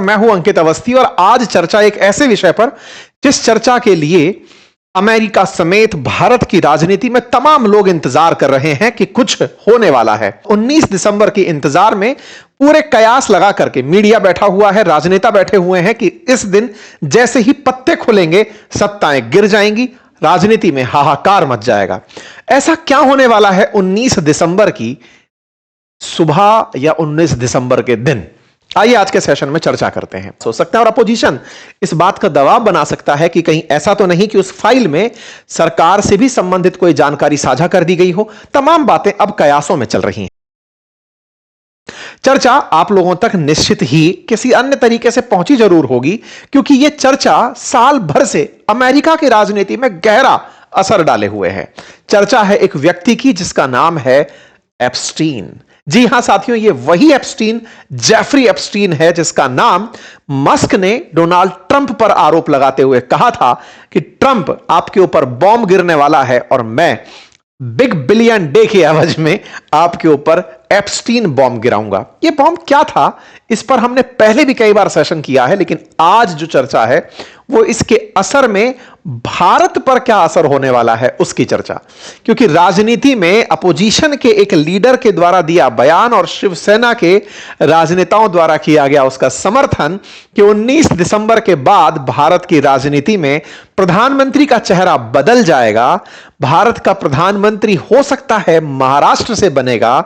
मैं हूं अंकित अवस्थी और आज चर्चा एक ऐसे विषय पर जिस चर्चा के लिए अमेरिका समेत भारत की राजनीति में तमाम लोग इंतजार कर रहे हैं कि कुछ होने वाला है। 19 दिसंबर के इंतजार में पूरे कयास लगा करके मीडिया बैठा हुआ है, राजनेता बैठे हुए हैं कि इस दिन जैसे ही पत्ते खुलेंगे सत्ताएं गिर जाएंगी, राजनीति में हाहाकार मच जाएगा। ऐसा क्या होने वाला है 19 दिसंबर की सुबह या 19 दिसंबर के दिन? आइए आज के सेशन में चर्चा करते हैं। सोच सकते हैं और अपोजिशन इस बात का दबाव बना सकता है कि कहीं ऐसा तो नहीं कि उस फाइल में सरकार से भी संबंधित कोई जानकारी साझा कर दी गई हो। तमाम बातें अब कयासों में चल रही हैं। चर्चा आप लोगों तक निश्चित ही किसी अन्य तरीके से पहुंची जरूर होगी, क्योंकि यह चर्चा साल भर से अमेरिका की राजनीति में गहरा असर डाले हुए है। चर्चा है एक व्यक्ति की जिसका नाम है एप्स्टीन। जी हां साथियों, ये वही एप्स्टीन, जेफरी एप्स्टीन है जिसका नाम मस्क ने डोनाल्ड ट्रंप पर आरोप लगाते हुए कहा था कि ट्रंप आपके ऊपर बॉम्ब गिरने वाला है और मैं बिग बिलियन डे के एवज में आपके ऊपर एप्स्टीन बॉम्ब गिराऊंगा। यह बॉम्ब क्या था, इस पर हमने पहले भी कई बार सेशन किया है, लेकिन आज जो चर्चा है वो इसके असर में भारत पर क्या असर होने वाला है उसकी चर्चा। क्योंकि राजनीति में अपोजिशन के एक लीडर के द्वारा दिया बयान और शिवसेना के राजनेताओं द्वारा किया गया उसका समर्थन कि 19 दिसंबर के बाद भारत की राजनीति में प्रधानमंत्री का चेहरा बदल जाएगा। भारत का प्रधानमंत्री हो सकता है महाराष्ट्र से बनेगा,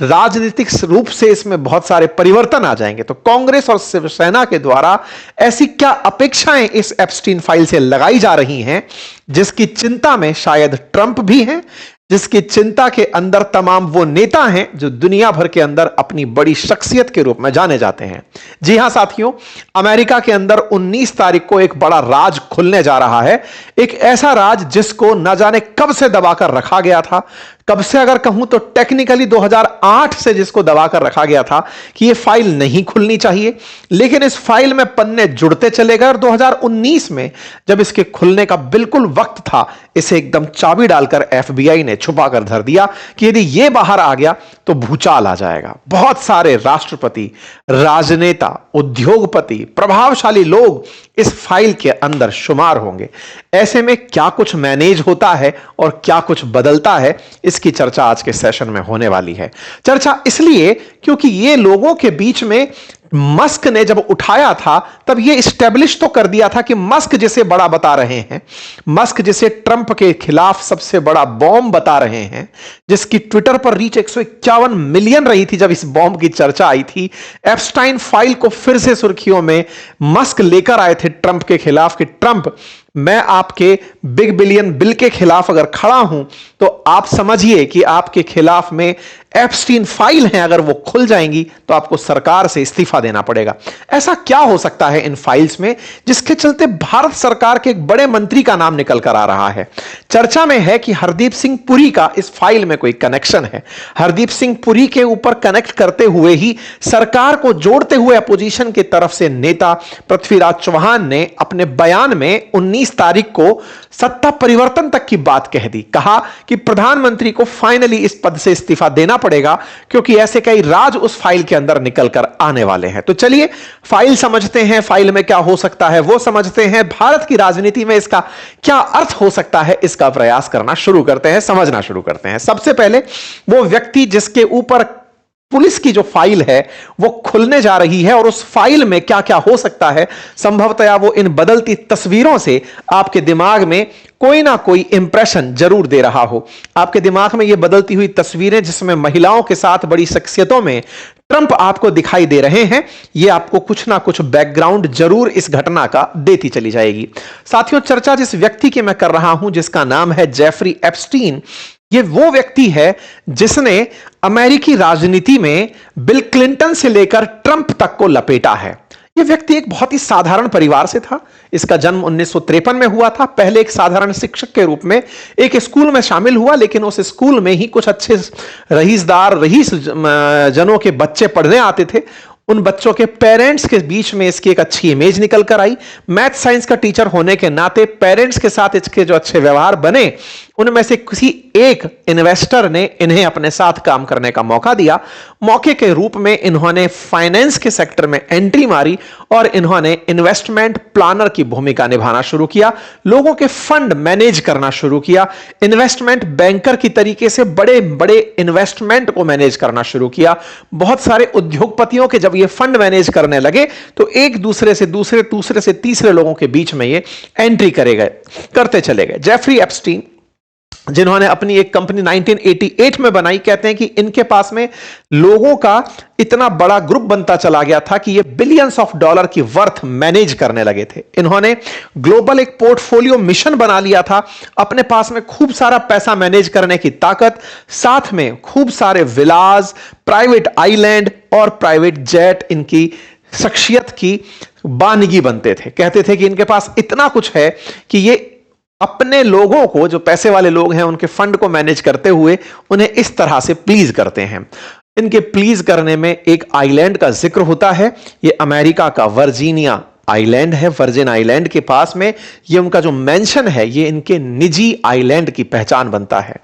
राजनीतिक रूप से इसमें बहुत सारे परिवर्तन आ जाएंगे। तो कांग्रेस और शिवसेना के द्वारा ऐसी क्या अपेक्षाएं इस एप्स्टीन फाइल से लगाई जा रही हैं जिसकी चिंता में शायद ट्रंप भी हैं, जिसकी चिंता के अंदर तमाम वो नेता हैं जो दुनिया भर के अंदर अपनी बड़ी शख्सियत के रूप में जाने जाते हैं। जी हां साथियों, अमेरिका के अंदर 19 तारीख को एक बड़ा राज खुलने जा रहा है। एक ऐसा राज जिसको न जाने कब से दबाकर रखा गया था। कब से अगर कहूं तो टेक्निकली 2008 से जिसको दबाकर रखा गया था कि यह फाइल नहीं खुलनी चाहिए, लेकिन इस फाइल में पन्ने जुड़ते चले गए और 2019 में जब इसके खुलने का बिल्कुल वक्त था, इसे एकदम चाबी डालकर एफबीआई ने छुपाकर धर दिया कि यदि यह बाहर आ गया तो भूचाल आ जाएगा। बहुत सारे राष्ट्रपति, राजनेता, उद्योगपति, प्रभावशाली लोग इस फाइल के अंदर शुमार होंगे। ऐसे में क्या कुछ मैनेज होता है और क्या कुछ बदलता है, इसकी चर्चा आज के सेशन में होने वाली है। चर्चा इसलिए क्योंकि ये लोगों के बीच में मस्क ने जब उठाया था तब यह स्टैब्लिश तो कर दिया था कि मस्क जिसे बड़ा बता रहे हैं, मस्क जिसे ट्रंप के खिलाफ सबसे बड़ा बॉम्ब बता रहे हैं, जिसकी ट्विटर पर रीच 151 मिलियन रही थी जब इस बॉम्ब की चर्चा आई थी, एप्स्टाइन फाइल को फिर से सुर्खियों में मस्क लेकर आए थे ट्रंप के खिलाफ कि ट्रंप, मैं आपके बिग बिलियन बिल के खिलाफ अगर खड़ा हूं तो आप समझिए कि आपके खिलाफ में एप्स्टीन फाइल हैं, अगर वो खुल जाएंगी तो आपको सरकार से इस्तीफा देना पड़ेगा। ऐसा क्या हो सकता है इन फाइल्स में जिसके चलते भारत सरकार के एक बड़े मंत्री का नाम निकल कर आ रहा है? चर्चा में है कि हरदीप सिंह पुरी का इस फाइल में कोई कनेक्शन है। हरदीप सिंह पुरी के ऊपर कनेक्ट करते हुए ही सरकार को जोड़ते हुए अपोजिशन की तरफ से नेता पृथ्वीराज चौहान ने अपने बयान में 19 तारीख को सत्ता परिवर्तन तक की बात कह दी। कहा कि प्रधानमंत्री को फाइनली इस पद से इस्तीफा देना पड़ेगा क्योंकि ऐसे कई राज उस फाइल के अंदर निकलकर आने वाले हैं। तो चलिए फाइल समझते हैं, फाइल में क्या हो सकता है वो समझते हैं, भारत की राजनीति में इसका क्या अर्थ हो सकता है इसका प्रयास करना शुरू करते हैं, समझना शुरू करते हैं। सबसे पहले वो व्यक्ति जिसके ऊपर पुलिस की जो फाइल है वो खुलने जा रही है और उस फाइल में क्या क्या हो सकता है, संभवतया वो इन बदलती तस्वीरों से आपके दिमाग में कोई ना कोई इंप्रेशन जरूर दे रहा हो। आपके दिमाग में ये बदलती हुई तस्वीरें जिसमें महिलाओं के साथ बड़ी शख्सियतों में ट्रंप आपको दिखाई दे रहे हैं, ये आपको कुछ ना कुछ बैकग्राउंड जरूर इस घटना का देती चली जाएगी। साथियों, चर्चा जिस व्यक्ति की मैं कर रहा हूं जिसका नाम है जेफरी एप्स्टीन, ये वो व्यक्ति है जिसने अमेरिकी राजनीति में बिल क्लिंटन से लेकर ट्रंप तक को लपेटा है। यह व्यक्ति एक बहुत ही साधारण परिवार से था। इसका जन्म 1953 में हुआ था। पहले एक साधारण शिक्षक के रूप में एक स्कूल में शामिल हुआ, लेकिन उस स्कूल में ही कुछ अच्छे रईस जनों के बच्चे पढ़ने आते थे। उन बच्चों के पेरेंट्स के बीच में इसकी एक अच्छी इमेज निकल कर आई। मैथ साइंस का टीचर होने के नाते पेरेंट्स के साथ इसके जो अच्छे व्यवहार बने, उनमें से किसी एक इन्वेस्टर ने इन्हें अपने साथ काम करने का मौका दिया। मौके के रूप में इन्होंने फाइनेंस के सेक्टर में एंट्री मारी और इन्होंने इन्वेस्टमेंट प्लानर की भूमिका निभाना शुरू किया, लोगों के फंड मैनेज करना शुरू किया, इन्वेस्टमेंट बैंकर की तरीके से बड़े बड़े इन्वेस्टमेंट को मैनेज करना शुरू किया। बहुत सारे उद्योगपतियों के जब ये फंड मैनेज करने लगे तो एक दूसरे से दूसरे से तीसरे लोगों के बीच में ये एंट्री करते चले गए। जेफरी एप्स्टीन, जिन्होंने अपनी एक कंपनी 1988 में बनाई, कहते हैं कि इनके पास में लोगों का इतना बड़ा ग्रुप बनता चला गया था कि ये बिलियंस ऑफ डॉलर की वर्थ मैनेज करने लगे थे। इन्होंने ग्लोबल एक पोर्टफोलियो मिशन बना लिया था, अपने पास में खूब सारा पैसा मैनेज करने की ताकत, साथ में खूब सारे विलास, प्राइवेट आइलैंड और प्राइवेट जेट इनकी शख्सियत की बानगी बनते थे। कहते थे कि इनके पास इतना कुछ है कि ये अपने लोगों को, जो पैसे वाले लोग हैं, उनके फंड को मैनेज करते हुए उन्हें इस तरह से प्लीज करते हैं। इनके प्लीज करने में एक आइलैंड का जिक्र होता है। ये अमेरिका का वर्जीनिया आइलैंड है। वर्जिन आइलैंड के पास में ये उनका जो मेंशन है, ये इनके निजी आइलैंड की पहचान बनता है।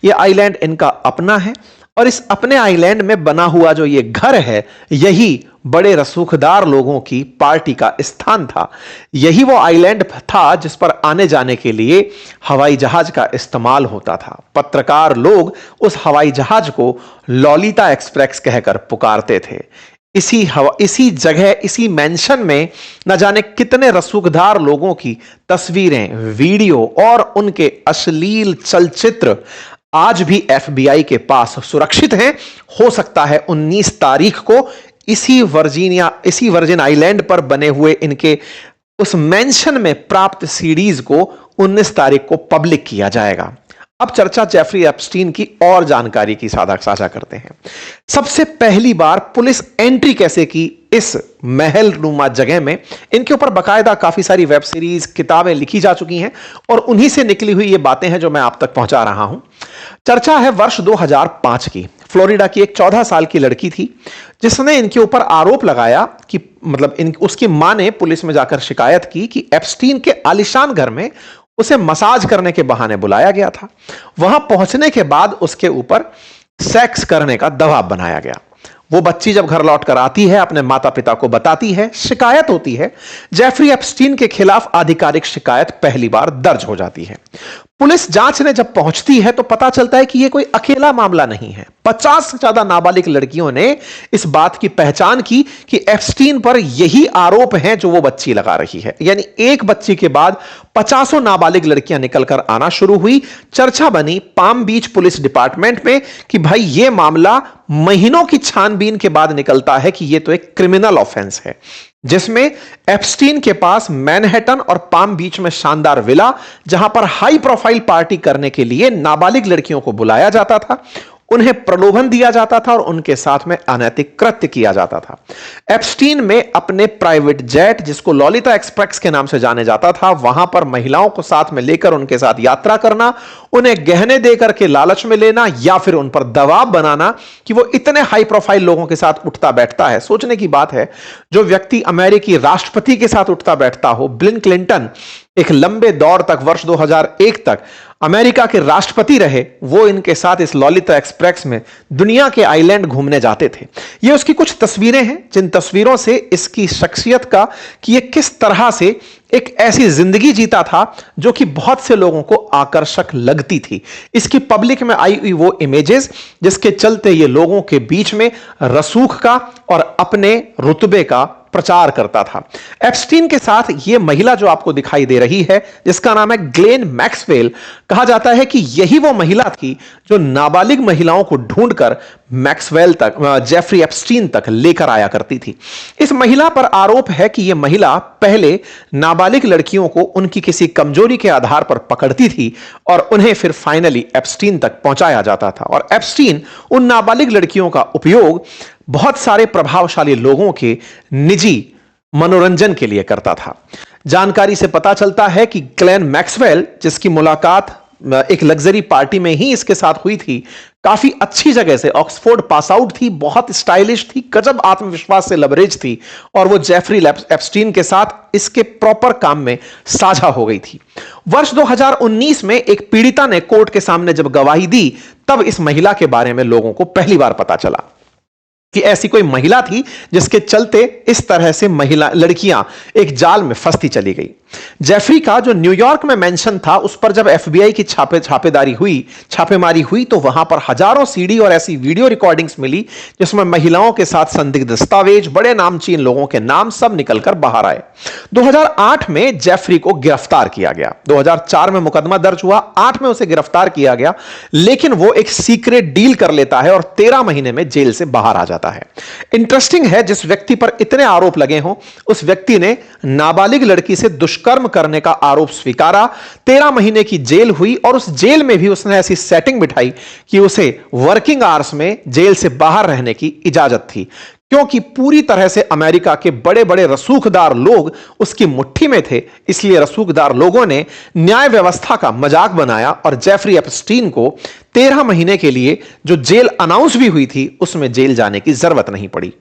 ये आइलैंड इनका अपना है और इस अपने आइलैंड में बना हुआ जो ये घर है, यही बड़े रसूखदार लोगों की पार्टी का स्थान था। यही वो आइलैंड था जिस पर आने जाने के लिए हवाई जहाज का इस्तेमाल होता था। पत्रकार लोग उस हवाई जहाज को लॉलिता एक्सप्रेस कहकर पुकारते थे। इसी जगह, इसी मेंशन में न जाने कितने रसूखदार लोगों की तस्वीरें, वीडियो और उनके अश्लील चलचित्र आज भी एफबीआई के पास सुरक्षित हैं। हो सकता है 19 तारीख को इसी वर्जिन आइलैंड पर बने हुए इनके उस मेंशन में प्राप्त सीडीज को 19 तारीख को पब्लिक किया जाएगा। अब चर्चा जेफरी एप्स्टीन की और जानकारी की साझा करते हैं। सबसे पहली बार पुलिस एंट्री कैसे की इस महल नुमा जगह में, इनके ऊपर बकायदा काफी सारी वेब सीरीज, किताबें लिखी जा चुकी हैं और उन्हीं से निकली हुई ये बातें हैं जो मैं आप तक पहुंचा रहा हूं। चर्चा है वर्ष 2005 की। फ्लोरिडा की एक 14 साल की लड़की थी जिसने इनके ऊपर आरोप लगाया कि उसकी मां ने पुलिस में जाकर शिकायत की कि एप्स्टीन के आलीशान घर में उसे मसाज करने के बहाने बुलाया गया था। वहां पहुंचने के बाद उसके ऊपर सेक्स करने का दबाव बनाया गया। वो बच्ची जब घर लौट कर आती है, अपने माता पिता को बताती है, शिकायत होती है। जेफरी एप्स्टीन के खिलाफ आधिकारिक शिकायत पहली बार दर्ज हो जाती है। पुलिस जांच ने जब पहुंचती है तो पता चलता है कि यह कोई अकेला मामला नहीं है। 50 से ज्यादा नाबालिग लड़कियों ने इस बात की पहचान की कि एप्स्टीन पर यही आरोप हैं जो वो बच्ची लगा रही है। यानी एक बच्ची के बाद 50 नाबालिग लड़कियां निकलकर आना शुरू हुई। चर्चा बनी पाम बीच पुलिस डिपार्टमेंट में कि भाई यह मामला महीनों की छानबीन के बाद निकलता है कि यह तो एक क्रिमिनल ऑफेंस है, जिसमें एप्स्टीन के पास मैनहट्टन और पाम बीच में शानदार विला, जहां पर हाई प्रोफाइल पार्टी करने के लिए नाबालिग लड़कियों को बुलाया जाता था, उन्हें प्रलोभन दिया जाता था और उनके साथ में अनैतिक कृत्य किया जाता था। एप्स्टीन में अपने प्राइवेट जेट, जिसको लॉलिता एक्सप्रेस के नाम से जाने जाता था, वहां पर महिलाओं को साथ में लेकर उनके साथ यात्रा करना, उन्हें गहने देकर के लालच में लेना या फिर उन पर दबाव बनाना कि वो इतने हाई प्रोफाइल लोगों के साथ उठता बैठता है। सोचने की बात है, जो व्यक्ति अमेरिकी राष्ट्रपति के साथ उठता बैठता हो, बिल क्लिंटन एक लंबे दौर तक, वर्ष 2001 तक अमेरिका के राष्ट्रपति रहे, वो इनके साथ इस लॉलिता एक्सप्रेस में दुनिया के आइलैंड घूमने जाते थे। ये उसकी कुछ तस्वीरें हैं, जिन तस्वीरों से इसकी शख्सियत का, कि ये किस तरह से एक ऐसी जिंदगी जीता था जो कि बहुत से लोगों को आकर्षक लगती थी। इसकी पब्लिक में आई हुई वो इमेजेस जिसके चलते ये लोगों के बीच में रसूख का और अपने रुतबे का प्रचार करता था। एप्स्टीन के साथ यह महिला जो आपको दिखाई दे रही है, जिसका नाम है ग्लेन मैक्सवेल, कहा जाता है कि यही वो महिला थी जो नाबालिग महिलाओं को ढूंढकर मैक्सवेल तक, जेफरी एप्स्टीन तक लेकर आया करती थी। इस महिला पर आरोप है कि यह महिला पहले नाबालिग लड़कियों को उनकी किसी कमजोरी के आधार पर पकड़ती थी और उन्हें फिर फाइनली एप्स्टीन तक पहुंचाया जाता था और एप्स्टीन उन नाबालिग लड़कियों का उपयोग बहुत सारे प्रभावशाली लोगों के निजी मनोरंजन के लिए करता था। जानकारी से पता चलता है कि ग्लेन मैक्सवेल, जिसकी मुलाकात एक लग्जरी पार्टी में ही इसके साथ हुई थी। काफी अच्छी जगह से, ऑक्सफोर्ड पास आउट थी, बहुत स्टाइलिश थी, गजब आत्मविश्वास से लबरेज थी, और वो जेफरी एप्स्टीन के साथ इसके प्रॉपर काम में साझा हो गई थी। वर्ष 2019 में एक पीड़िता ने कोर्ट के सामने जब गवाही दी, तब इस महिला के बारे में लोगों को पहली बार पता चला कि ऐसी कोई महिला थी जिसके चलते इस तरह से महिला लड़कियां एक जाल में फंसती चली गई। जेफरी का जो न्यूयॉर्क में मेंशन था, उस पर जब एफबीआई की छापेमारी हुई तो वहां पर हजारों सीडी और ऐसी वीडियो रिकॉर्डिंग्स मिली जिसमें महिलाओं के साथ संदिग्ध दस्तावेज, बड़े नामचीन लोगों के नाम सब निकलकर बाहर आए। 2008 में जेफरी को गिरफ्तार किया गया। 2004 में मुकदमा दर्ज हुआ, 8 में उसे गिरफ्तार किया गया, लेकिन वो एक सीक्रेट डील कर लेता है और 13 महीने में जेल से बाहर आ जाता है। इंटरेस्टिंग है, जिस व्यक्ति पर इतने आरोप लगे हों, उस व्यक्ति ने नाबालिग लड़की से दुष्कर्म करने का आरोप स्वीकारा। 13 महीने की जेल हुई और उस जेल में भी उसने ऐसी सेटिंग बिठाई कि उसे वर्किंग आवर्स में जेल से बाहर रहने की इजाजत थी, क्योंकि पूरी तरह से अमेरिका के बड़े बड़े रसूखदार लोग उसकी मुट्ठी में थे। इसलिए रसूखदार लोगों ने न्याय व्यवस्था का मजाक बनाया और जेफरी एप्स्टीन को 13 महीने के लिए जो जेल अनाउंस भी हुई थी, उसमें जेल जाने की जरूरत नहीं पड़ी।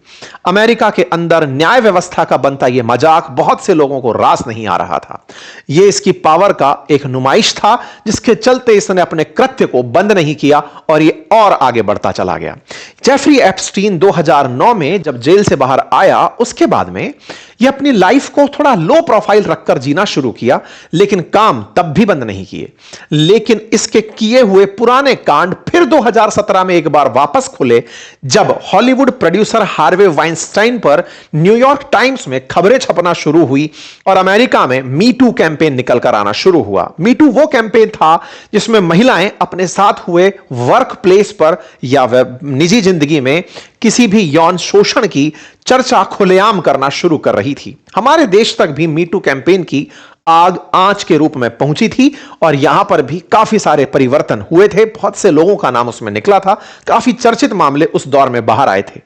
अमेरिका के अंदर न्याय व्यवस्था का बनता यह मजाक बहुत से लोगों को रास नहीं आ रहा था। यह इसकी पावर का एक नुमाइश था, जिसके चलते इसने अपने कृत्य को बंद नहीं किया और यह और आगे बढ़ता चला गया। जेफरी एप्स्टीन 2009 में जब जेल से बाहर आया, उसके बाद में यह अपनी लाइफ को थोड़ा लो प्रोफाइल रखकर जीना शुरू किया, लेकिन काम तब भी बंद नहीं किए। लेकिन इसके किए हुए पुराने कांड फिर 2017 में एक बार वापस खुले, जब हॉलीवुड प्रोड्यूसर हार्वे वाइनस्टाइन पर न्यूयॉर्क टाइम्स में खबरें छपना शुरू हुई और अमेरिका में मी टू कैंपेन निकल कर आना शुरू हुआ। मी टू वो कैंपेन था जिसमें महिलाएं अपने साथ हुए वर्क प्लेस पर या निजी जिंदगी में किसी भी यौन शोषण की चर्चा खुलेआम करना शुरू कर रही थी। हमारे देश तक भी मी टू कैंपेन की आग आंच के रूप में पहुंची थी और यहां पर भी काफी सारे परिवर्तन हुए थे। बहुत से लोगों का नाम उसमें निकला था, काफी चर्चित मामले उस दौर में बाहर आए थे।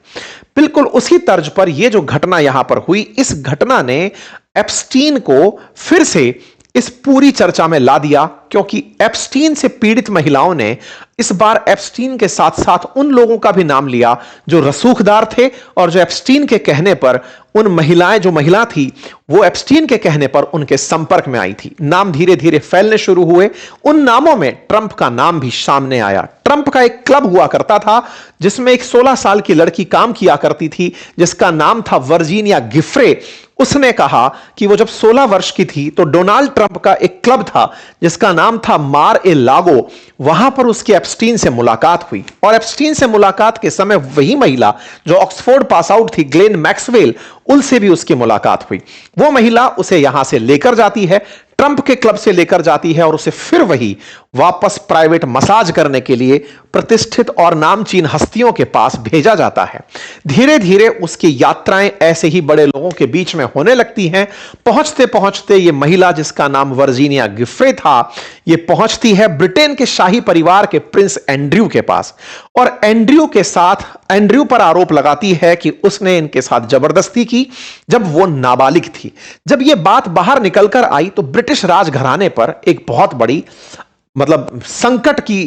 बिल्कुल उसी तर्ज पर यह जो घटना यहां पर हुई, इस घटना ने एप्स्टीन को फिर से इस पूरी चर्चा में ला दिया, क्योंकि एप्स्टीन से पीड़ित महिलाओं ने इस बार एप्स्टीन के साथ साथ उन लोगों का भी नाम लिया जो रसूखदार थे और जो एप्स्टीन के कहने पर जो महिला थी वो एप्स्टीन के कहने पर उनके संपर्क में आई थी। नाम धीरे धीरे फैलने शुरू हुए। उन नामों में ट्रंप का नाम भी सामने आया। ट्रंप का एक क्लब हुआ करता था जिसमें एक 16 साल की लड़की काम किया करती थी जिसका नाम था वर्जीनिया गिफ्रे। उसने कहा कि वो जब 16 वर्ष की थी तो डोनाल्ड ट्रंप का एक क्लब था जिसका नाम था मार ए लागो, वहां पर उसकी एप्स्टीन से मुलाकात हुई और एप्स्टीन से मुलाकात के समय वही महिला जो ऑक्सफोर्ड पास आउट थी, ग्लेन मैक्सवेल, उनसे भी उसकी मुलाकात हुई। वो महिला उसे यहां से लेकर जाती है, ट्रंप के क्लब से लेकर जाती है और उसे फिर वही वापस प्राइवेट मसाज करने के लिए प्रतिष्ठित और नामचीन हस्तियों के पास भेजा जाता है। धीरे धीरे उसकी यात्राएं ऐसे ही बड़े लोगों के बीच में होने लगती हैं। पहुंचते पहुंचते ये महिला जिसका नाम वर्जीनिया गिफ्रे था, ये पहुंचती है ब्रिटेन के शाही परिवार के प्रिंस एंड्रयू के पास और एंड्रयू पर आरोप लगाती है कि उसने इनके साथ जबरदस्ती की जब वो नाबालिग थी। जब यह बात बाहर निकलकर आई तो ब्रिटिश राजघराने पर एक बहुत बड़ी संकट की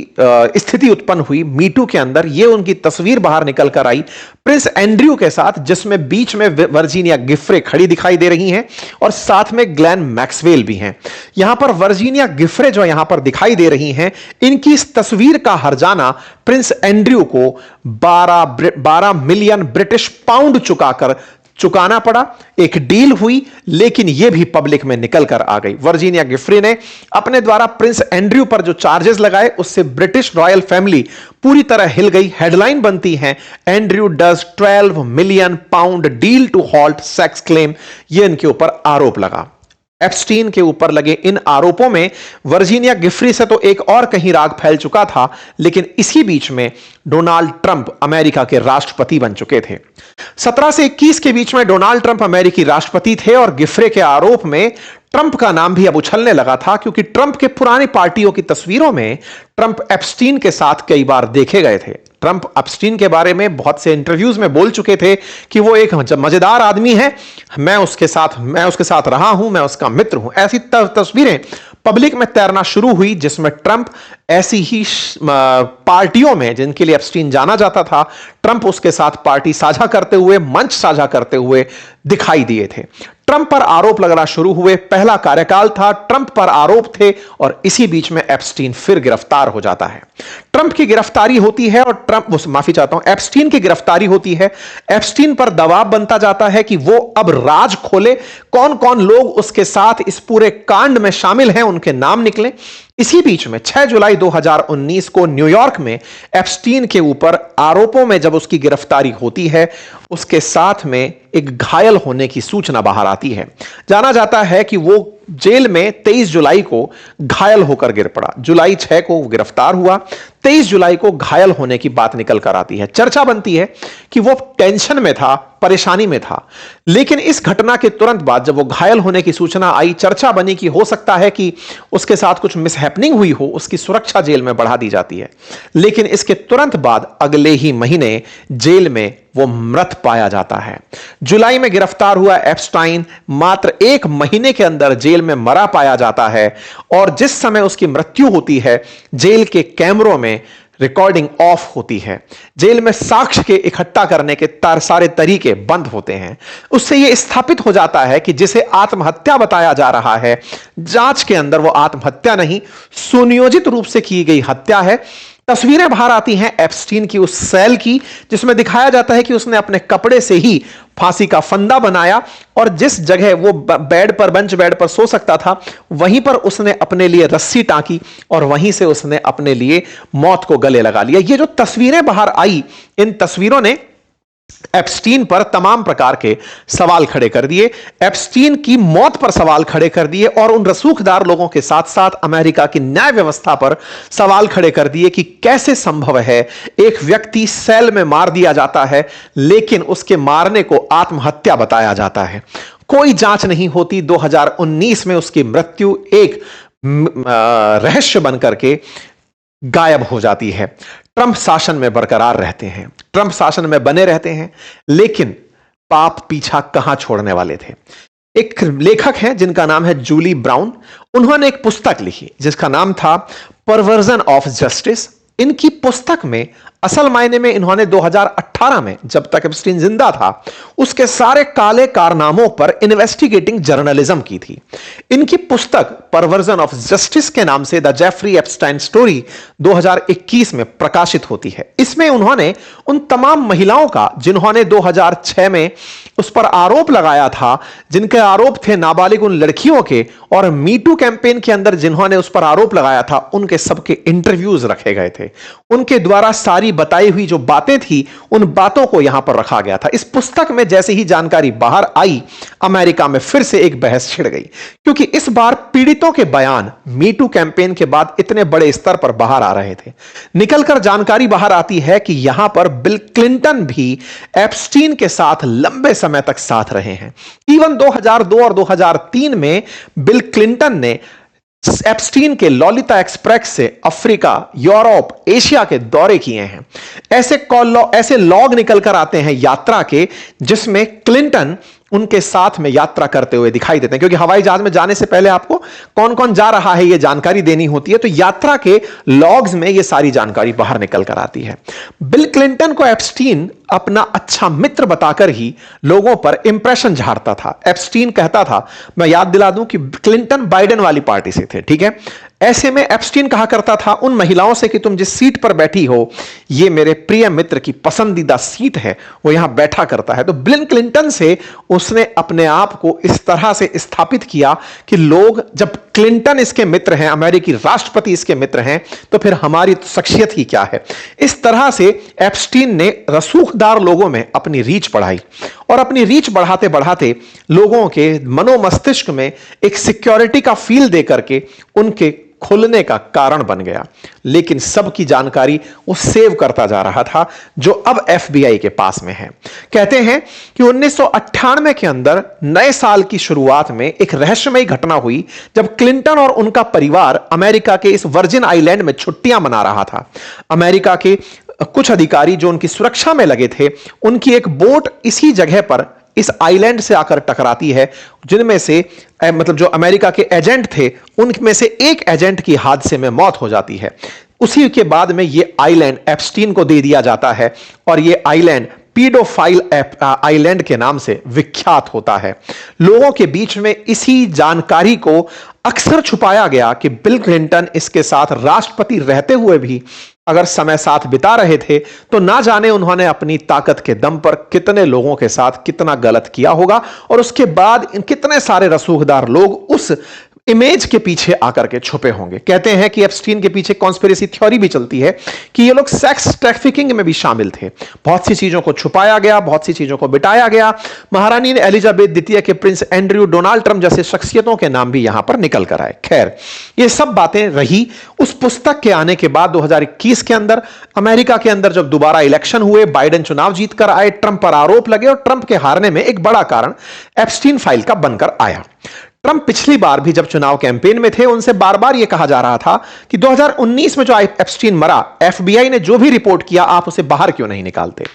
स्थिति उत्पन्न हुई। मीटू के अंदर यह उनकी तस्वीर बाहर निकल कर आई प्रिंस एंड्रयू के साथ, जिसमें बीच में वर्जीनिया गिफ्रे खड़ी दिखाई दे रही हैं और साथ में ग्लेन मैक्सवेल भी हैं। यहां पर वर्जीनिया गिफ्रे जो यहां पर दिखाई दे रही हैं, इनकी इस तस्वीर का हर्जाना प्रिंस एंड्रयू को 12 मिलियन ब्रिटिश पाउंड चुकाना पड़ा। एक डील हुई, लेकिन यह भी पब्लिक में निकल कर आ गई। वर्जीनिया गिफ्रे ने अपने द्वारा प्रिंस एंड्रयू पर जो चार्जेस लगाए, उससे ब्रिटिश रॉयल फैमिली पूरी तरह हिल गई। हेडलाइन बनती है, Andrew does 12 million pound deal to halt sex claim. यह इनके ऊपर आरोप लगा। एप्स्टीन के ऊपर लगे इन आरोपों में वर्जीनिया गिफ्री से तो एक और कहीं राग फैल चुका था, लेकिन इसी बीच में डोनाल्ड ट्रंप अमेरिका के राष्ट्रपति बन चुके थे। 17 से 21 के बीच में डोनाल्ड ट्रंप अमेरिकी राष्ट्रपति थे और गिफ्रे के आरोप में ट्रंप का नाम भी अब उछलने लगा था, क्योंकि ट्रंप के पुरानी पार्टियों की तस्वीरों में ट्रंप एप्स्टीन के साथ कई बार देखे गए थे। ट्रंप एप्स्टीन के बारे में बहुत से इंटरव्यूज में बोल चुके थे कि वो एक मजेदार आदमी है, मैं उसके साथ रहा हूं, मैं उसका मित्र हूं। ऐसी तस्वीरें पब्लिक में तैरना शुरू हुई, जिसमें ट्रंप ऐसी ही पार्टियों में जिनके लिए एप्स्टीन जाना जाता था, ट्रंप उसके साथ पार्टी साझा करते हुए, मंच साझा करते हुए दिखाई दिए थे। ट्रंप पर आरोप लगना शुरू हुए, पहला कार्यकाल था, ट्रंप पर आरोप थे, और इसी बीच में एप्स्टीन फिर गिरफ्तार हो जाता है। ट्रंप की गिरफ्तारी होती है और एप्स्टीन की गिरफ्तारी होती है। एप्स्टीन पर दबाव बनता जाता है कि वो अब राज खोले, कौन कौन लोग उसके साथ इस पूरे कांड में शामिल हैं, उनके नाम निकले। इसी बीच में 6 जुलाई 2019 को न्यूयॉर्क में एप्स्टीन के ऊपर आरोपों में जब उसकी गिरफ्तारी होती है, उसके साथ में एक घायल होने की सूचना बाहर आती है। जाना जाता है कि वो जेल में 23 जुलाई को घायल होकर गिर पड़ा। जुलाई 6 को गिरफ्तार हुआ, 23 जुलाई को घायल होने की बात निकल कर आती है। चर्चा बनती है कि वो टेंशन में था, परेशानी में था। लेकिन इस घटना के तुरंत बाद जब वो घायल होने की सूचना आई, चर्चा बनी कि हो सकता है कि उसके साथ कुछ मिसहैपनिंग हुई हो, उसकी सुरक्षा जेल में बढ़ा दी जाती है। लेकिन इसके तुरंत बाद अगले ही महीने जेल में वो मृत पाया जाता है। जुलाई में गिरफ्तार हुआ एप्स्टाइन मात्र 1 महीने के अंदर जेल में मरा पाया जाता है, और जिस समय उसकी मृत्यु होती है, जेल के कैमरों में रिकॉर्डिंग ऑफ होती है। जेल में साक्ष्य के इकट्ठा करने के सारे तरीके बंद होते हैं। उससे यह स्थापित हो जाता है कि जिसे आत्महत्या बताया जा रहा है, जांच के अंदर वो आत्महत्या नहीं, सुनियोजित रूप से की गई हत्या है। तस्वीरें बाहर आती हैं एप्स्टीन की उस सेल की, जिसमें दिखाया जाता है कि उसने अपने कपड़े से ही फांसी का फंदा बनाया, और जिस जगह वो बेड पर सो सकता था, वहीं पर उसने अपने लिए रस्सी टांकी, और वहीं से उसने अपने लिए मौत को गले लगा लिया। ये जो तस्वीरें बाहर आई, इन तस्वीरों ने एप्स्टीन पर तमाम प्रकार के सवाल खड़े कर दिए, एप्स्टीन की मौत पर सवाल खड़े कर दिए, और उन रसूखदार लोगों के साथ साथ अमेरिका की न्याय व्यवस्था पर सवाल खड़े कर दिए कि कैसे संभव है एक व्यक्ति सेल में मार दिया जाता है, लेकिन उसके मारने को आत्महत्या बताया जाता है। कोई जांच नहीं होती। 2019 में उसकी मृत्यु एक रहस्य बनकर के गायब हो जाती है। ट्रंप शासन में बरकरार रहते हैं, ट्रंप शासन में बने रहते हैं, लेकिन पाप पीछा कहां छोड़ने वाले थे। एक लेखक हैं जिनका नाम है जूली ब्राउन। उन्होंने एक पुस्तक लिखी जिसका नाम था परवर्जन ऑफ जस्टिस। इनकी पुस्तक में असल मायने में इन्होंने 2018 में, जब तक एप्स्टीन जिंदा था, उसके सारे काले कारनामों पर इन्वेस्टिगेटिंग जर्नलिज्म की थी। इनकी पुस्तक परवर्जन ऑफ जस्टिस के नाम से द जेफरी एप्स्टाइन स्टोरी 2021 में प्रकाशित होती है। इसमें उन्होंने उन तमाम महिलाओं का जिन्होंने 2006 में उस पर आरोप लगाया था, जिनके आरोप थे नाबालिग उन लड़कियों के, और मीटू कैंपेन के अंदर जिन्होंने उस पर आरोप लगाया था, उनके सबके इंटरव्यूज रखे गए थे। उनके द्वारा सारी बताई हुई जो बातें थी, उन बातों को यहां पर रखा गया था। इस पुस्तक में जैसे ही जानकारी बाहर आई, अमेरिका में फिर से एक बहस छिड़ गई, क्योंकि इस बार पीड़ितों के बयान मीटू कैंपेन के बाद इतने बड़े स्तर पर बाहर आ रहे थे। निकलकर जानकारी बाहर आती है कि यहां पर बिल क्लिंटन भी एप्स्टीन के साथ लंबे समय तक साथ रहे हैं। इवन 2002 और 2003 में बिल क्लिंटन ने एप्स्टीन के लॉलिता एक्सप्रेस से अफ्रीका, यूरोप, एशिया के दौरे किए हैं। ऐसे लॉग निकल कर आते हैं यात्रा के, जिसमें क्लिंटन उनके साथ में यात्रा करते हुए दिखाई देते हैं, क्योंकि हवाई जहाज में जाने से पहले आपको कौन कौन जा रहा है यह जानकारी देनी होती है। तो यात्रा के लॉग्स में यह सारी जानकारी बाहर निकल कर आती है। बिल क्लिंटन को एप्स्टीन अपना अच्छा मित्र बताकर ही लोगों पर इंप्रेशन झाड़ता था। एप्स्टीन कहता था, मैं याद दिला दूं कि क्लिंटन बाइडेन वाली पार्टी से थे, ठीक है। ऐसे में एप्स्टीन कहा करता था उन महिलाओं से कि तुम जिस सीट पर बैठी हो, यह मेरे प्रिय मित्र की पसंदीदा सीट है, वो यहां बैठा करता है। तो बिल क्लिंटन से उसने अपने आप को इस तरह से स्थापित किया कि लोग, जब क्लिंटन इसके मित्र हैं, अमेरिकी राष्ट्रपति इसके मित्र हैं, तो फिर हमारी शख्सियत ही क्या है। इस तरह से एप्स्टीन ने रसूखदार लोगों में अपनी रीच बढ़ाई, और अपनी रीच बढ़ाते बढ़ाते लोगों के मनोमस्तिष्क में एक सिक्योरिटी का फील देकर के उनके खुलने का कारण बन गया। लेकिन सबकी जानकारी वो सेव करता जा रहा था, जो अब एफबीआई के पास में है। कहते हैं कि 1998 के अंदर नए साल की शुरुआत में एक रहस्यमयी घटना हुई, जब क्लिंटन और उनका परिवार अमेरिका के इस वर्जिन आइलैंड में छुट्टियां मना रहा था। अमेरिका के कुछ अधिकारी जो उनकी सुरक्षा में लगे थे, उनकी एक बोट इसी जगह पर, इस आइलैंड से आकर टकराती है, जिनमें से मतलब जो अमेरिका के एजेंट थे, उनमें से एक एजेंट की हादसे में मौत हो जाती है। उसी के बाद में ये आइलैंड एप्स्टीन को दे दिया जाता है और ये आइलैंड पीडोफाइल आइलैंड के नाम से विख्यात होता है। लोगों के बीच में इसी जानकारी को अक्सर छुपाया गया कि बिल क्लिंटन इसके साथ राष्ट्रपति रहते हुए भी अगर समय साथ बिता रहे थे तो ना जाने उन्होंने अपनी ताकत के दम पर कितने लोगों के साथ कितना गलत किया होगा, और उसके बाद कितने सारे रसूखदार लोग उस इमेज के पीछे आकर के छुपे होंगे। कहते हैं कि एप्स्टीन के पीछे कॉन्स्पिरेसी थ्योरी भी चलती है कि ये लोग सेक्स ट्रैफिकिंग में भी शामिल थे। बहुत सी चीजों को छुपाया गया, बहुत सी चीजों को बिटाया गया। महारानी एलिजाबेथ द्वितीय के प्रिंस एंड्रयू, डोनाल्ड ट्रंप जैसे शख्सियतों के नाम भी यहां पर निकल कर आए। खैर, ये सब बातें रही। उस पुस्तक के आने के बाद 2021 के अंदर अमेरिका के अंदर जब दोबारा इलेक्शन हुए, बाइडेन चुनाव जीतकर आए, ट्रंप पर आरोप लगे और ट्रंप के हारने में एक बड़ा कारण एप्स्टीन फाइल का बनकर आया। ट्रंप पिछली बार भी जब चुनाव कैंपेन में थे, उनसे बार बार यह कहा जा रहा था कि 2019 में जो एप्स्टीन मरा, एफबीआई ने जो भी रिपोर्ट किया, आप उसे बाहर क्यों नहीं निकालते।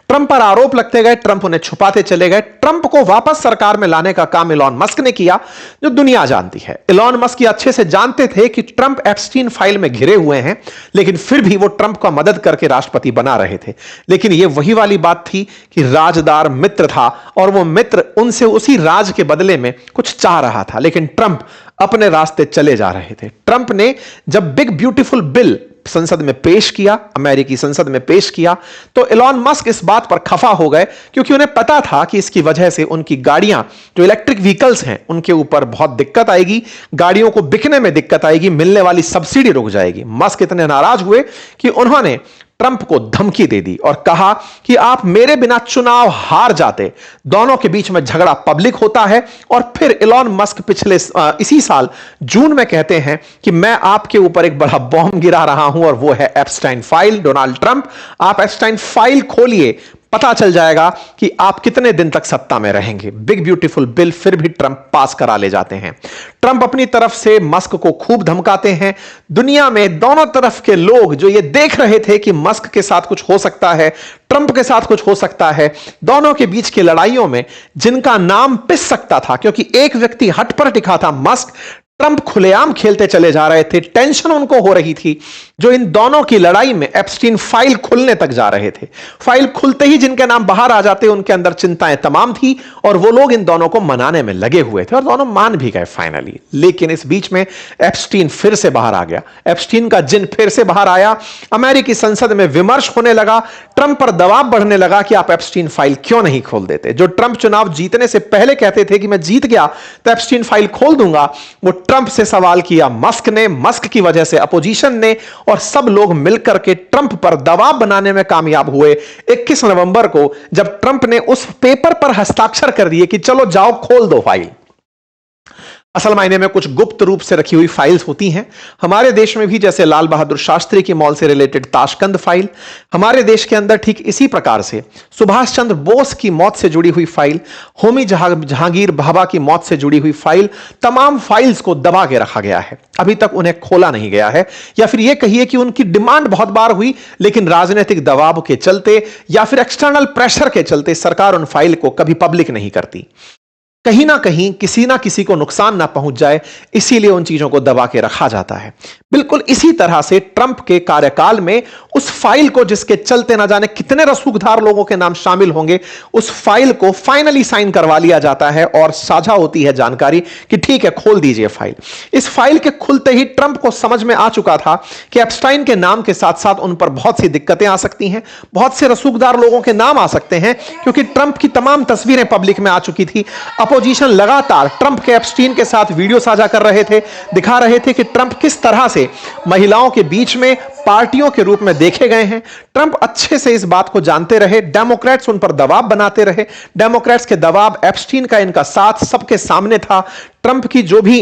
ट्रंप पर आरोप लगते गए, ट्रंप उन्हें छुपाते चले गए। ट्रंप को वापस सरकार में लाने का काम इलॉन मस्क ने किया, जो दुनिया जानती है। इलॉन मस्क ये अच्छे से जानते थे कि ट्रंप एप्स्टीन फाइल में घिरे हुए हैं, लेकिन फिर भी वो ट्रंप का मदद करके राष्ट्रपति बना रहे थे। लेकिन ये वही वाली बात थी कि राजदार मित्र था और वो मित्र उनसे उसी राज के बदले में कुछ चाह रहा था, लेकिन ट्रंप अपने रास्ते चले जा रहे थे। ट्रंप ने जब बिग ब्यूटीफुल बिल संसद में पेश किया, अमेरिकी संसद में पेश किया, तो इलॉन मस्क इस बात पर खफा हो गए, क्योंकि उन्हें पता था कि इसकी वजह से उनकी गाड़ियां, जो इलेक्ट्रिक व्हीकल्स हैं, उनके ऊपर बहुत दिक्कत आएगी, गाड़ियों को बिकने में दिक्कत आएगी, मिलने वाली सब्सिडी रुक जाएगी। मस्क इतने नाराज हुए कि उन्होंने ट्रंप को धमकी दे दी और कहा कि आप मेरे बिना चुनाव हार जाते। दोनों के बीच में झगड़ा पब्लिक होता है और फिर इलॉन मस्क पिछले इसी साल जून में कहते हैं कि मैं आपके ऊपर एक बड़ा बॉम्ब गिरा रहा हूं और वो है एप्स्टाइन फाइल। डोनाल्ड ट्रंप, आप एप्स्टाइन फाइल खोलिए, पता चल जाएगा कि आप कितने दिन तक सत्ता में रहेंगे। बिग ब्यूटीफुल बिल फिर भी ट्रंप पास करा ले जाते हैं। ट्रंप अपनी तरफ से मस्क को खूब धमकाते हैं। दुनिया में दोनों तरफ के लोग जो ये देख रहे थे कि मस्क के साथ कुछ हो सकता है, ट्रंप के साथ कुछ हो सकता है, दोनों के बीच की लड़ाइयों में जिनका नाम पिस सकता था, क्योंकि एक व्यक्ति हट पर टिका था, मस्क, ट्रंप खुलेआम खेलते चले जा रहे थे। टेंशन उनको हो रही थी, जो इन दोनों की लड़ाई में एप्स्टीन फाइल खुलने तक जा रहे थे। फाइल खुलते ही जिनके नाम बाहर आ जाते, उनके अंदर चिंताएं तमाम थी और वो लोग इन दोनों को मनाने में लगे हुए थे और दोनों मान भी गए फाइनली। लेकिन इस बीच में एप्स्टीन फिर से बाहर आ गया, एप्स्टीन का जिन फिर से बाहर आया। अमेरिकी संसद में विमर्श होने लगा, ट्रंप पर दबाव बढ़ने लगा कि आप एप्स्टीन फाइल क्यों नहीं खोल देते। जो ट्रंप चुनाव जीतने से पहले कहते थे कि मैं जीत गया तो एप्स्टीन फाइल खोल दूंगा, वो ट्रंप से सवाल किया मस्क ने, मस्क की वजह से अपोजिशन ने, और सब लोग मिलकर के ट्रंप पर दबाव बनाने में कामयाब हुए। 21 नवंबर को जब ट्रंप ने उस पेपर पर हस्ताक्षर कर दिए कि चलो जाओ खोल दो फाइल, असल मायने में कुछ गुप्त रूप से रखी हुई फाइल्स होती हैं। हमारे देश में भी जैसे लाल बहादुर शास्त्री की मॉल से रिलेटेड ताशकंद फाइल, हमारे देश के अंदर ठीक इसी प्रकार से सुभाष चंद्र बोस की मौत से जुड़ी हुई फाइल, होमी जहांगीर भाभा की मौत से जुड़ी हुई फाइल, तमाम फाइल्स को दबा के रखा गया है। अभी तक उन्हें खोला नहीं गया है, या फिर यह कहिए कि उनकी डिमांड बहुत बार हुई, लेकिन राजनीतिक दबाव के चलते या फिर एक्सटर्नल प्रेशर के चलते सरकार उन फाइल को कभी पब्लिक नहीं करती। कहीं ना कहीं किसी ना किसी को नुकसान ना पहुंच जाए, इसीलिए उन चीजों को दबा के रखा जाता है। बिल्कुल इसी तरह से ट्रंप के कार्यकाल में उस फाइल को, जिसके चलते ना जाने कितने रसूखदार लोगों के नाम शामिल होंगे, उस फाइल को फाइनली साइन करवा लिया जाता है और साझा होती है जानकारी कि ठीक है खोल दीजिए फाइल। इस फाइल के खुलते ही ट्रंप को समझ में आ चुका था कि एप्स्टाइन के नाम के साथ साथ उन पर बहुत सी दिक्कतें आ सकती हैं, बहुत से रसूखदार लोगों के नाम आ सकते हैं, क्योंकि ट्रंप की तमाम तस्वीरें पब्लिक में आ चुकी थी। अपोजिशन लगातार ट्रंप के एप्स्टीन के साथ वीडियो साझा कर रहे थे, दिखा रहे थे कि ट्रंप किस तरह से महिलाओं के बीच में पार्टियों के रूप में देखे गए हैं। ट्रंप अच्छे से इस बात को जानते रहे, डेमोक्रेट्स उन पर दबाव बनाते रहे, डेमोक्रेट्स के दबाव, एप्स्टीन का इनका साथ सबके सामने था। ट्रंप की जो भी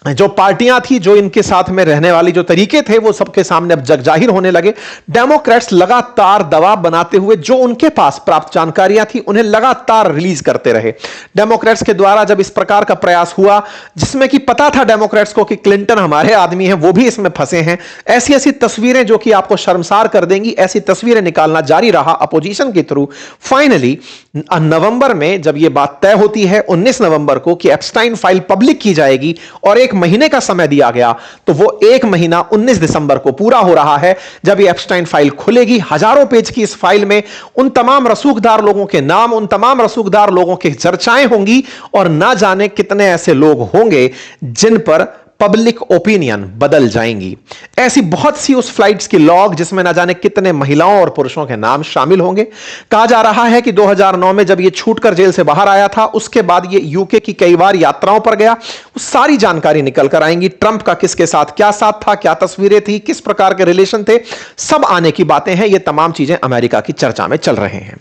जो पार्टियां थी, जो इनके साथ में रहने वाली जो तरीके थे, वो सबके सामने अब जग जाहिर होने लगे। डेमोक्रेट्स लगातार दबाव बनाते हुए जो उनके पास प्राप्त जानकारियां थी उन्हें लगातार रिलीज करते रहे। डेमोक्रेट्स के द्वारा जब इस प्रकार का प्रयास हुआ, जिसमें कि पता था डेमोक्रेट्स को कि क्लिंटन हमारे आदमी हैं, वो भी इसमें फंसे हैं, ऐसी ऐसी तस्वीरें जो कि आपको शर्मसार कर देंगी, ऐसी तस्वीरें निकालना जारी रहा अपोजिशन के थ्रू। फाइनली नवंबर में जब यह बात तय होती है 19 नवंबर को कि एप्स्टाइन फाइल पब्लिक की जाएगी और एक महीने का समय दिया गया, तो वो एक महीना 19 दिसंबर को पूरा हो रहा है जब ये एप्स्टाइन फाइल खुलेगी। हजारों पेज की इस फाइल में उन तमाम रसूखदार लोगों के नाम, उन तमाम रसूखदार लोगों की चर्चाएं होंगी और ना जाने कितने ऐसे लोग होंगे जिन पर पब्लिक ओपिनियन बदल जाएंगी। ऐसी बहुत सी उस फ्लाइट्स की लॉग जिसमें ना जाने कितने महिलाओं और पुरुषों के नाम शामिल होंगे। कहा जा रहा है कि 2009 में जब ये छूटकर जेल से बाहर आया था, उसके बाद ये यूके की कई बार यात्राओं पर गया, उस सारी जानकारी निकल कर आएंगी। ट्रंप का किसके साथ क्या साथ था, क्या तस्वीरें थी, किस प्रकार के रिलेशन थे, सब आने की बातें हैं। ये तमाम चीजें अमेरिका की चर्चा में चल रहे हैं।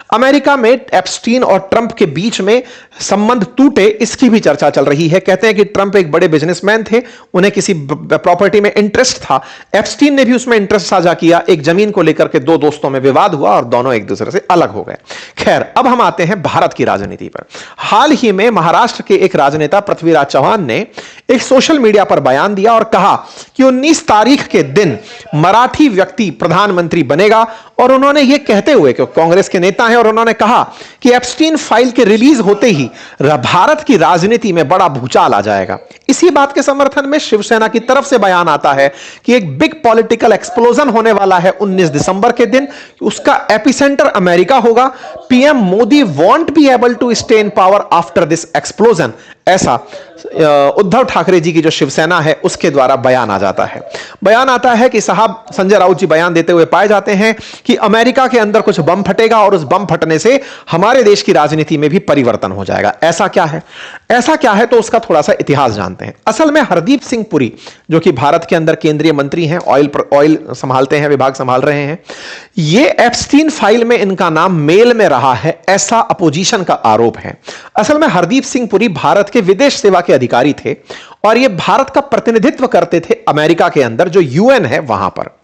अमेरिका में एप्स्टीन और ट्रंप के बीच में संबंध टूटे, इसकी भी चर्चा चल रही है। कहते हैं कि ट्रंप एक बड़े बिजनेसमैन थे, उन्हें किसी प्रॉपर्टी में इंटरेस्ट था, एप्स्टीन ने भी उसमें इंटरेस्ट साझा किया। एक जमीन को लेकर के दो दोस्तों में विवाद हुआ और दोनों एक दूसरे से अलग हो गए। खैर, अब हम आते हैं भारत की राजनीति पर। हाल ही में महाराष्ट्र के एक राजनेता पृथ्वीराज चौहान ने एक सोशल मीडिया पर बयान दिया और कहा कि 19 तारीख के दिन मराठी व्यक्ति प्रधानमंत्री बनेगा। और उन्होंने यह कहते हुए कि कांग्रेस के नेता हैं, और उन्होंने कहा कि एप्स्टीन फाइल के रिलीज होते ही भारत की राजनीति में बड़ा भूचाल आ जाएगा। इसी बात के समर्थन में शिवसेना की तरफ से बयान आता है कि एक बिग पॉलिटिकल एक्सप्लोजन होने वाला है 19 दिसंबर के दिन। उसका एपिसेंटर अमेरिका होगा। PM Modi won't be able to stay in power after this explosion, ऐसा उद्धव ठाकरे जी की जो शिवसेना है उसके द्वारा बयान आ जाता है। बयान आता है कि साहब संजय राउत जी बयान देते हुए पाए जाते हैं कि अमेरिका के अंदर कुछ बम फटेगा और उस बम फटने से हमारे देश की राजनीति में भी परिवर्तन हो जाएगा। ऐसा क्या है? ऐसा क्या है, तो उसका थोड़ा सा इतिहास जानते हैं। असल में हरदीप सिंह पुरी, जो कि भारत के अंदर केंद्रीय मंत्री हैं, ऑयल संभालते हैं, विभाग संभाल रहे हैं, ये एप्स्टीन फाइल में इनका नाम मेल में रहा है, ऐसा अपोजिशन का आरोप है। असल में हरदीप सिंह पुरी भारत के विदेश सेवा के अधिकारी थे और ये भारत का प्रतिनिधित्व करते थे अमेरिका के अंदर, जो यूएन है वहां पर।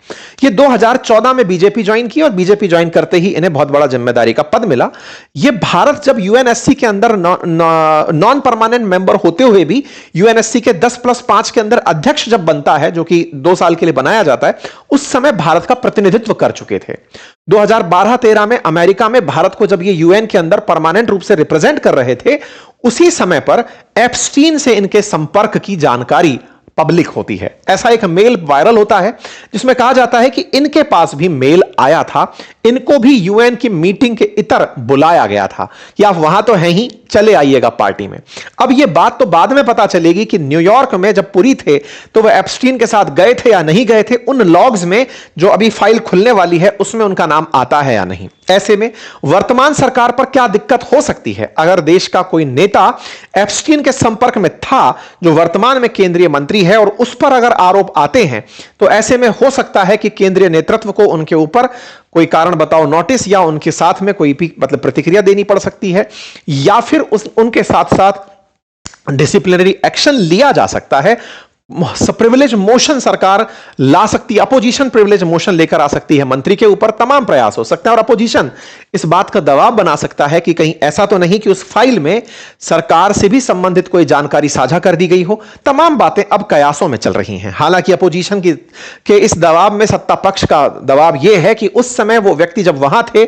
ये 2014 में बीजेपी ज्वाइन की और बीजेपी ज्वाइन करते ही इन्हें बहुत बड़ा जिम्मेदारी का पद मिला। ये भारत जब यूएनएससी के अंदर नॉन परमानेंट मेंबर होते हुए भी यूएनएससी के 10+5 के अंदर अध्यक्ष जब बनता है, जो कि 2 साल के लिए बनाया जाता है, उस समय भारत का प्रतिनिधित्व कर चुके थे। 2012-13 में अमेरिका में भारत को जब ये यूएन के अंदर परमानेंट रूप से रिप्रेजेंट कर रहे थे, उसी समय पर एप्स्टीन से इनके संपर्क की जानकारी पब्लिक होती है। ऐसा एक मेल वायरल होता है जिसमें कहा जाता है कि इनके पास भी मेल आया था, इनको भी यूएन की मीटिंग के इतर बुलाया गया था कि आप वहां तो हैं ही, चले आइएगा पार्टी में। अब यह बात तो बाद में पता चलेगी कि न्यूयॉर्क में जब पुरी थे तो वह एप्स्टीन के साथ गए थे या नहीं गए थे। उन लॉग्स में जो अभी फाइल खुलने वाली है उसमें उनका नाम आता है या नहीं। ऐसे में वर्तमान सरकार पर क्या दिक्कत हो सकती है अगर देश का कोई नेता एप्स्टीन के संपर्क में था, जो वर्तमान में केंद्रीय मंत्री है, और उस पर अगर आरोप आते हैं, तो ऐसे में हो सकता है कि केंद्रीय नेतृत्व को उनके ऊपर कोई कारण बताओ नोटिस या उनके साथ में कोई भी मतलब प्रतिक्रिया देनी पड़ सकती है, या फिर उनके साथ साथ डिसिप्लिनरी एक्शन लिया जा सकता है। प्रिविलेज मोशन सरकार ला सकती है, अपोजिशन प्रिविलेज मोशन लेकर आ सकती है मंत्री के ऊपर। तमाम प्रयास हो सकते हैं और अपोजिशन इस बात का दबाव बना सकता है कि कहीं ऐसा तो नहीं कि उस फाइल में सरकार से भी संबंधित कोई जानकारी साझा कर दी गई हो। तमाम बातें अब कयासों में चल रही हैं। हालांकि अपोजिशन के इस दबाव में सत्ता पक्ष का दबाव यह है कि उस समय वो व्यक्ति जब वहां थे,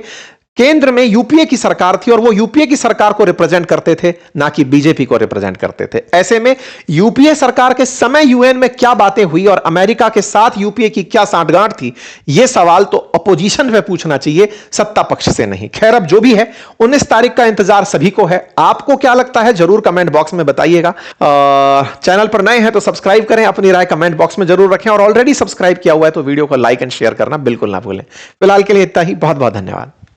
केंद्र में यूपीए की सरकार थी और वो यूपीए की सरकार को रिप्रेजेंट करते थे, ना कि बीजेपी को रिप्रेजेंट करते थे। ऐसे में यूपीए सरकार के समय यूएन में क्या बातें हुई और अमेरिका के साथ यूपीए की क्या सांठगांठ थी, ये सवाल तो अपोजिशन में पूछना चाहिए, सत्ता पक्ष से नहीं। खैर, अब जो भी है 19 तारीख का इंतजार सभी को है। आपको क्या लगता है जरूर कमेंट बॉक्स में बताइएगा। चैनल पर नए हैं तो सब्सक्राइब करें, अपनी राय कमेंट बॉक्स में जरूर रखें, और ऑलरेडी सब्सक्राइब किया हुआ है तो वीडियो को लाइक एंड शेयर करना बिल्कुल ना भूलें। फिलहाल के लिए इतना ही, बहुत बहुत धन्यवाद।